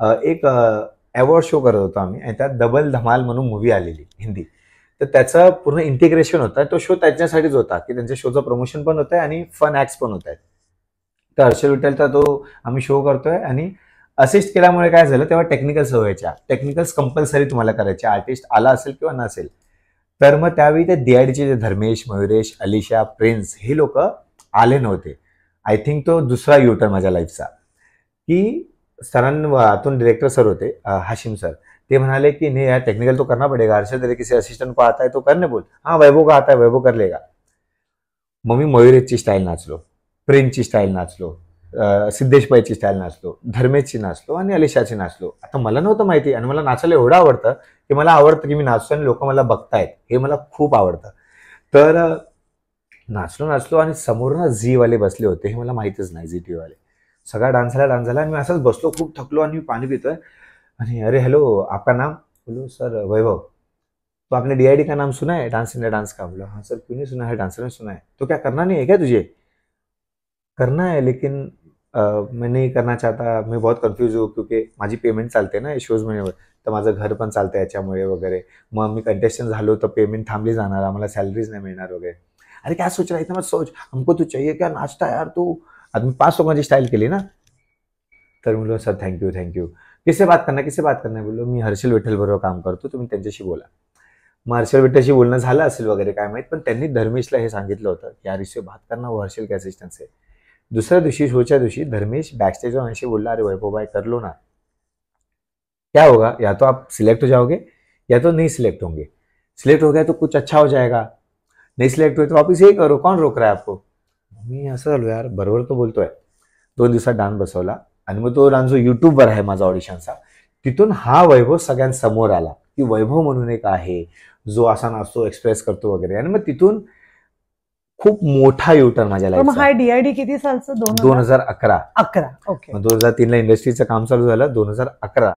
एक award show करत होतो आम्ही आणि त्यात डबल धमाल म्हणून मूवी आलेली हिंदी. तर त्याचं पूर्ण इंटिग्रेशन होतं. तो शो त्याच्यासाठीच होता की त्यांच्या शोचं प्रमोशन पण होतंय आणि फन ऍक्ट्स पण होत आहेत. तर हर्षल विठ्ठलचा तो आम्ही शो करतोय आणि असिस्ट केल्यामुळे काय झालं, तेव्हा टेक्निकल्स व्हायच्या. टेक्निकल्स कंपल्सरी तुम्हाला करायचे, आर्टिस्ट आला असेल किंवा नसेल. तर मग त्यावेळी ते DIDचे जे धर्मेश, मयुरेश, अलिशा, प्रिन्स हे लोक आले नव्हते. आय थिंक तो दुसरा युटर्न माझ्या लाईफचा, की सरांतून डिरेक्टर सर होते हाशिम सर. ते म्हणाले की नहीं यार टेक्निकल तो करना पड़ेगा, हर्षल तेरे किसी असिस्टेंट को आता है तो करने बोल. हाँ वैभव का आता है, वैभव कर लेगा. मग मी मयुरेशची स्टाईल नाचलो, प्रिन्सची स्टाईल नाचलो, सिद्धेशबाईची स्टाईल नाचलो, धर्मेशची नाचलो आणि अलिशाची नाचलो. आता मला नव्हतं माहिती आणि मला नाचायला एवढं आवडतं की मला आवडतं की मी नाचतो आणि लोक मला बघतायत, हे मला खूप आवडतं. तर नाचलो आणि समोर ना झी वाले बसले होते, हे मला माहितच नाही, झी TV वाले. सगळा डान्स झाला आणि मी असंच बसलो, खूप थकलो आणि मी पाणी पितोय आणि अरे हेलो आपका नाम, बोलो सर वैभव. तो आपने DID का नाम सुना है, डांस इंडिया डांस का? बोला हाँ सर क्यों नहीं सुना है, डांसर ने सुना है. तो क्या करना नहीं है क्या तुझे? करना है लेकिन मैं नहीं करना चाहता, मैं बहुत कन्फ्यूज हूँ क्योंकि माझी पेमेंट चालते ना शोज मध्ये, तर माझं घर पण चालतं याच्यामुळे वगैरे. मग मी कंटेस्टंट झालो तर पेमेंट थांबली जाणार, आम्हाला सॅलरीज नाही मिळणार वगैरे. अरे क्या सोच रहा है इतना मत सोच, हमको तू चाहिए क्या, नाचता यार तू. आता मी 5 लोकांची स्टाईल केली ना. तर म्हणलो सर थँक्यू. किससे बात करना है, बोललो मी हर्षल विठ्ठल बरोबर काम करतो, तुम्ही त्यांच्याशी बोला. मग हर्षल विठ्ठलशी बोलणं झालं असेल वगैरे काय माहित, पण त्यांनी धर्मेशला हे सांगितलं होतं की यार इससे बात करना, वो हर्षल के असिस्टंट से. दुसऱ्या दिवशी शोच्या दिवशी धर्मेश बॅकस्टेज में बोलला अरे वैभव भाई कर लो ना, क्या होगा, या तो आप सिलेक्ट हो जाओगे या तो नहीं सिलेक्ट होंगे. सिलेक्ट हो गया तो कुछ अच्छा हो जाएगा, नहीं सिलेक्ट हुए तो वापस यही करो, कौन रोक रहा है आपको. मी असं झालो यार बरोबर तो बोलतोय. 2 दिवसात डान्स बसवला आणि मग तो डान्स जो युट्यूबवर आहे माझा ऑडिशनचा, तिथून हा वैभव सगळ्यांसमोर आला की वैभव म्हणून एक आहे जो असा नाचतो, एक्सप्रेस करतो वगैरे. आणि मग तिथून खूप मोठा युटर्न माझ्या मग हा लाईफचा. DID किती सालचं? 2011. 11. ओके. मग 2003 ला इंडस्ट्रीचं काम चालू झालं, 2011